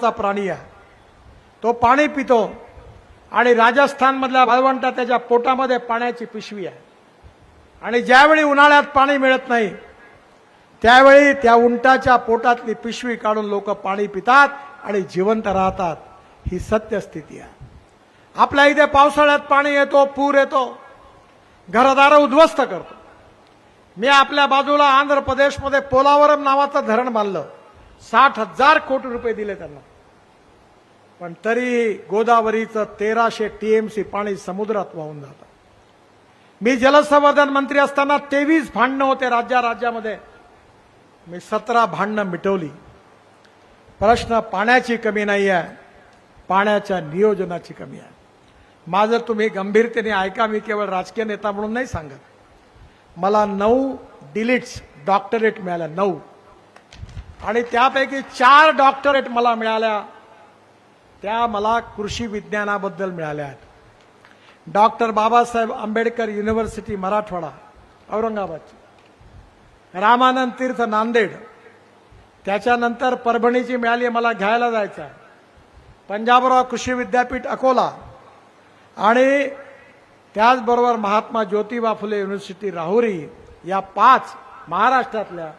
प्राणी आहे, तो पाणी पितो आणि राजस्थान मधल्या वाळवंटात त्याच्या पोटामध्ये पाण्याची पिशवी आहे आणि ज्यावेळी उन्हाळ्यात पाणी मिळत नाही त्यावेळी त्या उंटाच्या पोटातली पिशवी काढून लोक पाणी पितात आणि जिवंत राहतात। ही सत्यस्थिती आहे। आपल्या इथे पावसाळ्यात पाणी येतो, पूर येतो, घरदार उद्ध्वस्त करतो। मी आपल्या बाजूला आंध्र प्रदेशमध्ये पोलावरम नावाचं धरण बांधलं, 60,000 कोटी रुपये दिले त्यांना, पण तरी गोदावरीचं 1300 टीएमसी पाणी समुद्रात वाहून जातं। मी जलसंवर्धन मंत्री असताना 23 भांडणं होते राज्यामध्ये, मी 17 भांडणं मिटवली। प्रश्न पाण्याची कमी नाही आहे, पाण्याच्या नियोजनाची कमी आहे। माझं तुम्ही गंभीरतेने ऐका, मी केवळ राजकीय नेता म्हणून नाही सांगत। मला 9 डिलीट्स डॉक्टरेट मिळाल्या, 9, आणि त्यापैकी 4 डॉक्टरेट मला मिळाल्या, त्या मला कृषी विज्ञानाबद्दल मिळाल्या आहेत। डॉक्टर बाबासाहेब आंबेडकर युनिव्हर्सिटी मराठवाडा औरंगाबादची, रामानंद तीर्थ नांदेड, त्याच्यानंतर परभणीची मिळाली, मला घ्यायला जायचं आहे, पंजाबराव कृषी विद्यापीठ अकोला, आणि त्याचबरोबर महात्मा ज्योतिबा फुले युनिव्हर्सिटी राहुरी, या 5 महाराष्ट्रातल्या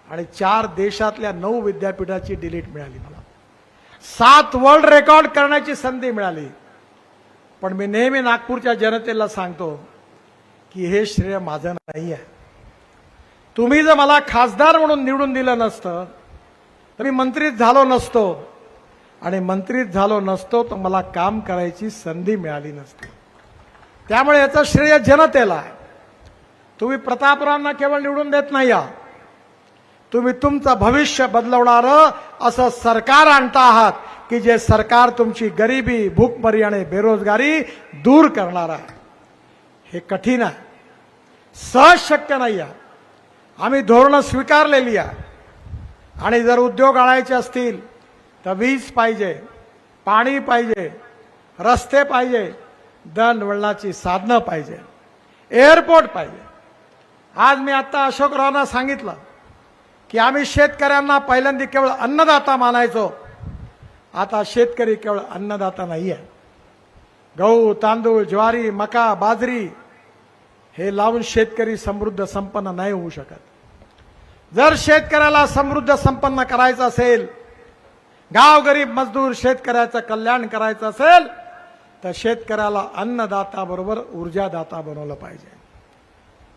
आणि 4 देशातल्या 9 विद्यापीठाची डिलीट मिळाली मला। 7 वर्ल्ड रेकॉर्ड करण्याची संधी मिळाली। पण मी नेहमी नागपूरच्या जनतेला सांगतो की हे श्रेय माझं नाही आहे। तुम्ही जर मला खासदार म्हणून निवडून दिलं नसतं तर मी मंत्रीत झालो नसतो, आणि मंत्रीत झालो नसतो तर मला काम करायची संधी मिळाली नसती। त्यामुळे याचं श्रेय जनतेला आहे। तुम्ही प्रतापरावांना केवळ निवडून देत नाही आहात, तुम्ही तुमचं भविष्य बदलवणारं असं सरकार आणता आहात की जे सरकार तुमची गरिबी, भूकमरी आणि बेरोजगारी दूर करणार आहे। हे कठीण आहे, सहज शक्य नाही आहे। आम्ही धोरणं स्वीकारलेली आहे, आणि जर उद्योग आणायचे असतील तर वीज पाहिजे, पाणी पाहिजे, रस्ते पाहिजे, दळणवळणाची साधनं पाहिजे, एअरपोर्ट पाहिजे। आज मी आता अशोकरावांना सांगितलं की आम्ही शेतकऱ्यांना पहिल्यांदा केवळ अन्नदाता मानायचो, आता शेतकरी केवळ अन्नदाता नाही आहे। गहू, तांदूळ, ज्वारी, मका, बाजरी हे लावून शेतकरी समृद्ध संपन्न नाही होऊ शकत। जर शेतकऱ्याला समृद्ध संपन्न करायचं असेल, गाव गरीब मजदूर शेतकऱ्याचं कल्याण करायचं असेल, तर शेतकऱ्याला अन्नदाता बरोबर ऊर्जादाता बनवलं पाहिजे।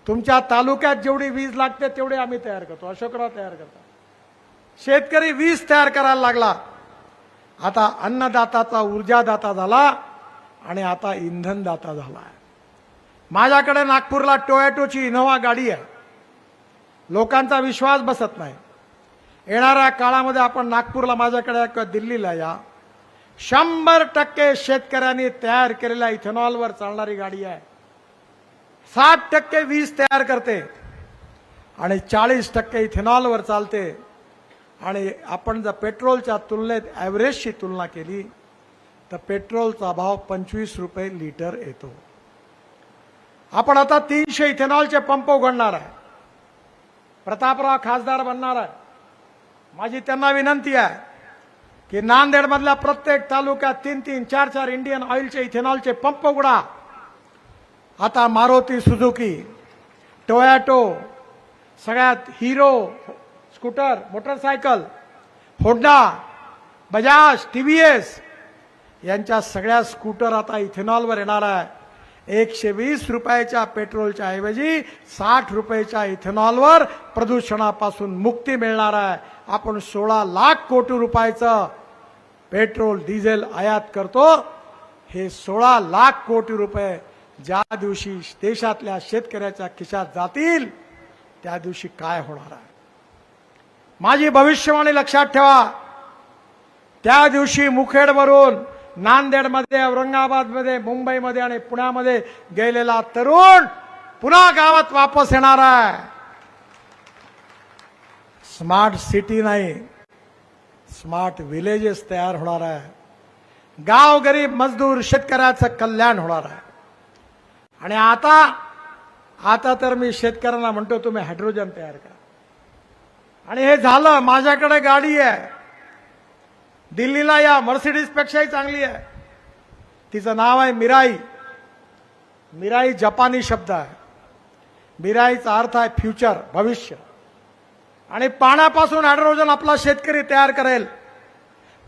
तुमच्या तालुक्यात जेवढी वीज लागते तेवढे आम्ही तयार करतो, अशोकराव तयार करतात। शेतकरी वीज तयार करायला लागला, आता अन्नदाताचा ऊर्जादाता झाला, आणि आता इंधनदाता झाला आहे। माझ्याकडे नागपूरला टोयोटोची इनोव्हा गाडी आहे, लोकांचा विश्वास बसत नाही। येणाऱ्या काळामध्ये आपण नागपूरला, माझ्याकडे किंवा दिल्लीला या, 100% शेतकऱ्यांनी तयार केलेल्या इथेनॉलवर चालणारी गाडी आहे। 60% वीज तयार करते आणि 40% इथेनॉलवर चालते। आणि आपण जर पेट्रोलच्या तुलनेत ॲव्हरेजची तुलना केली तर पेट्रोलचा भाव 25 रुपये लिटर येतो। आपण आता 300 इथेनॉलचे पंप उघडणार आहे। प्रतापराव खासदार बनणार आहे। माझी त्यांना विनंती आहे की नांदेडमधल्या प्रत्येक तालुक्यात 3-3, 4-4 इंडियन ऑइलचे इथेनॉलचे पंप उघडा। आता मारुती सुझुकी, टोयोटो, सगळ्यात hero scooter, motorcycle, Honda, Bajaj, TVS यांच्या सगळ्या स्कूटर आता इथेनॉलवर येणार आहे। 120 रुपयाच्या पेट्रोलच्या ऐवजी 60 रुपयाच्या इथेनॉलवर प्रदूषणापासून मुक्ती मिळणार आहे। आपण 16 लाख कोटी रुपयाचं पेट्रोल डिझेल आयात करतो। हे 16 लाख कोटी रुपये ज्या दिवशी देशातल्या शेतकऱ्याच्या खिशात जातील त्या दिवशी काय होणार आहे? माझी भविष्यवाणी लक्षात ठेवा। त्या दिवशी मुखेडवरून नांदेडमध्ये, औरंगाबादमध्ये, मुंबईमध्ये आणि पुण्यामध्ये गेलेला तरुण पुन्हा गावात वापस येणार आहे। स्मार्ट सिटी नाही, स्मार्ट विलेजेस तयार होणार आहे। गाव गरीब मजदूर शेतकऱ्याचं कल्याण होणार आहे। आणि आता तर मी शेतकऱ्यांना म्हणतो तुम्ही हायड्रोजन तयार करा। आणि हे झालं, माझ्याकडे गाडी आहे, दिल्लीला या मर्सिडीज पेक्षाही चांगली आहे. तिचं नाव आहे मिराई. मिराई जपानी शब्द आहे. मिराईचा अर्थ आहे फ्युचर, भविष्य. आणि पाण्यापासून हायड्रोजन आपला शेतकरी तयार करेल.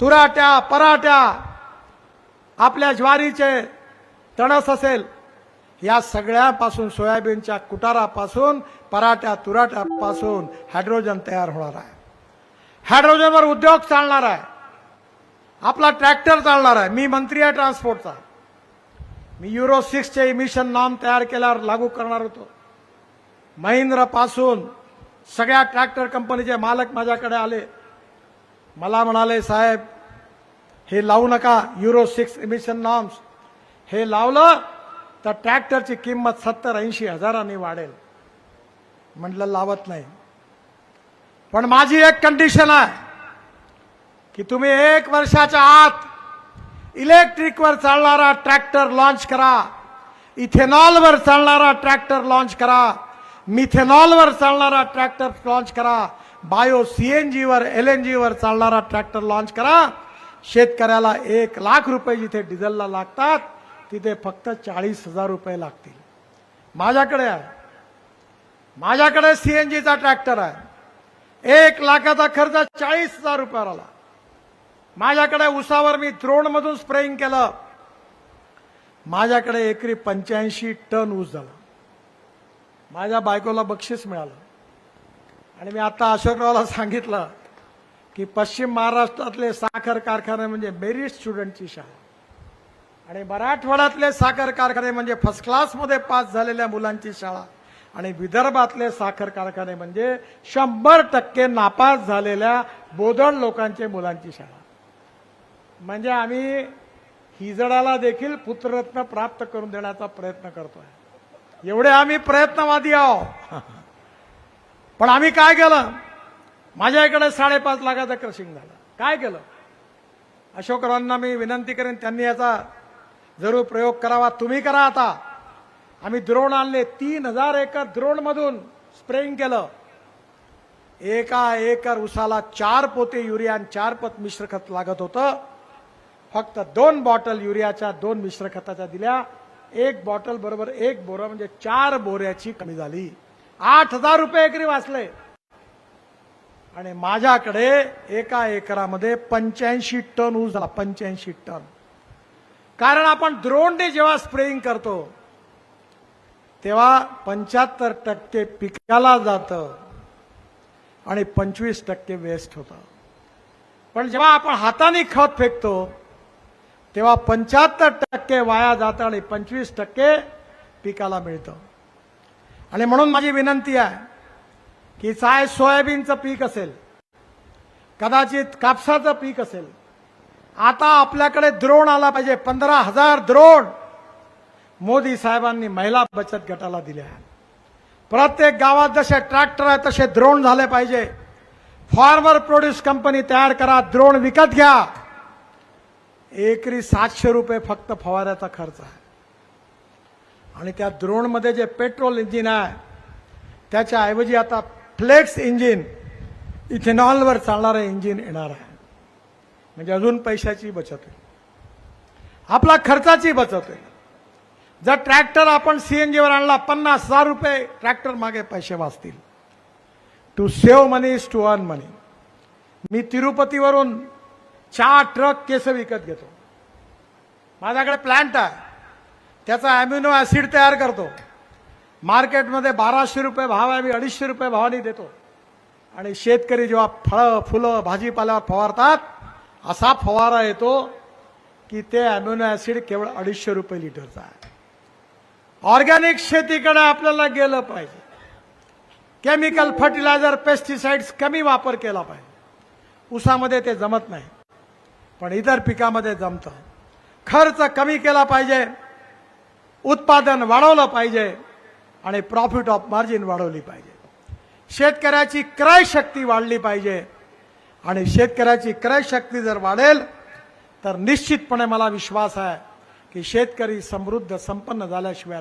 तुराट्या, पराठ्या, आपल्या ज्वारीचे तणस असेल, या सगळ्यापासून, सोयाबीनच्या कुटारापासून, पराठ्या तुराट्यापासून हायड्रोजन तयार होणार आहे. हायड्रोजनवर उद्योग चालणार आहे. आपला ट्रॅक्टर चालणार आहे. मी मंत्री आहे ट्रान्सपोर्टचा. मी युरो 6 चे इमिशन नॉर्म तयार केल्यावर लागू करणार होतो. महिंद्रा पासून सगळ्या ट्रॅक्टर कंपनीचे मालक माझ्याकडे आले. मला म्हणाले, साहेब हे लावू नका, युरो 6 इमिशन नॉर्म्स. हे लावलं तर ट्रॅक्टरची किंमत 70-80 हजारांनी वाढेल. म्हटलं लावत नाही. पण माझी एक कंडिशन आहे की तुम्ही 1 वर्षाच्या आत इलेक्ट्रिकवर चालणारा ट्रॅक्टर लॉन्च करा, इथेनॉलवर चालणारा ट्रॅक्टर लॉन्च करा, मिथेनॉलवर चालणारा ट्रॅक्टर लॉन्च करा, बायो सीएनजीवर, एलएनजीवर चालणारा ट्रॅक्टर लॉन्च करा. शेतकऱ्याला 1 लाख रुपये जिथे डिझेलला लागतात तिथे फक्त 40,000 रुपये लागतील. माझ्याकडे आहे. माझ्याकडे सीएनजीचा ट्रॅक्टर आहे. 1 लाखाचा खर्च 40,000 रुपयावर आला. माझ्याकडे उसावर मी ड्रोनमधून स्प्रेइंग केलं. माझ्याकडे एकरी 85 टन ऊस झाला. माझ्या बायकोला बक्षीस मिळालं. आणि मी आता अशोकरावला सांगितलं की पश्चिम महाराष्ट्रातले साखर कारखाने म्हणजे मेरिट स्टुडंटची शाळा, आणि मराठवाड्यातले साखर कारखाने म्हणजे फर्स्ट क्लासमध्ये पास झालेल्या मुलांची शाळा, आणि विदर्भातले साखर कारखाने म्हणजे 100% नापास झालेल्या बोधड लोकांचे मुलांची शाळा. म्हणजे आम्ही हिजडाला देखील पुत्ररत्न प्राप्त करून देण्याचा प्रयत्न करतोय. एवढे आम्ही प्रयत्नवादी आहोत. पण आम्ही काय केलं? माझ्याकडे 5.5 लाखाचं क्रशिंग झालं. काय केलं? अशोकरावांना मी विनंती करेन, त्यांनी याचा जरूर प्रयोग करावा. तुम्ही करा. आता आम्ही द्रोण आणले. 3000 एकर द्रोण मधून स्प्रेइंग केलं. 1 एकर उसाला 4 पोते युरिया आणि 4 पत मिश्र खत लागत होतं. फक्त 2 बॉटल युरियाच्या 2 मिश्र खताच्या दिल्या. 1 बॉटल बरोबर 1 बोरा म्हणजे 4 बोऱ्याची कमी झाली. 8,000 रुपये एकरी वाचले. आणि माझ्याकडे 1 एकरामध्ये 85 टन ऊस झाला. 85 टन. कारण आपण द्रोणने जेव्हा स्प्रेइंग करतो तेव्हा 75% पिकाला जातं आणि 25% वेस्ट होतं. पण जेव्हा आपण हाताने खत फेकतो तेव्हा 75% वाया जातं आणि 25% पिकाला मिळतं. आणि म्हणून माझी विनंती आहे की चाहे सोयाबीनचं पीक असेल, कदाचित कापसाचं पीक असेल, आता आपल्याकडे द्रोण आला पाहिजे. 15,000 द्रोण मोदी साहेबांनी महिला बचत गटाला दिल्या. प्रत्येक गावात जसे ट्रॅक्टर आहे तसे द्रोण झाले पाहिजे. फार्मर प्रोड्यूस कंपनी तयार करा, द्रोण विकत घ्या. एकरी 700 रुपये फक्त फवाऱ्याचा खर्च आहे. आणि त्या द्रोणमध्ये जे पेट्रोल इंजिन आहे त्याच्या ऐवजी आता फ्लेक्स इंजिन, इथेनॉलवर चालणारे इंजिन येणार आहे. म्हणजे अजून पैशाची बचत होईल, आपला खर्चाची बचत होईल. जर ट्रॅक्टर आपण सीएनजीवर आणला 50,000 रुपये ट्रॅक्टर मागे पैसे वाचतील. To save money is to earn money. मी तिरुपतीवरून 4 ट्रक केस विकत घेतो. माझ्याकडे प्लांट आहे, त्याचा अॅम्युनो ऍसिड तयार करतो. मार्केटमध्ये 1200 रुपये भाव आहे, मी 250 रुपये भावाने देतो. आणि शेतकरी जेव्हा फळं फुलं भाजीपाल्यावर फवारतात असा फवारा येतो की ते अॅम्युनो ऍसिड केवळ 250 रुपये लिटरचा आहे. ऑर्गॅनिक शेतीकडे आपल्याला गेलं पाहिजे. केमिकल फर्टिलायझर, पेस्टिसाइड्स कमी वापर केला पाहिजे. ऊसामध्ये ते जमत नाही, पण इतर पिकामध्ये जमतं. खर्च कमी केला पाहिजे, उत्पादन वाढवलं पाहिजे आणि प्रॉफिट ऑफ मार्जिन वाढवली पाहिजे. शेतकऱ्याची क्रय शक्ती वाढली पाहिजे. आणि शेतकऱ्याची क्रय शक्ती जर वाढेल तर निश्चितपणे मला विश्वास आहे की शेतकरी समृद्ध, संपन्न झाल्याशिवाय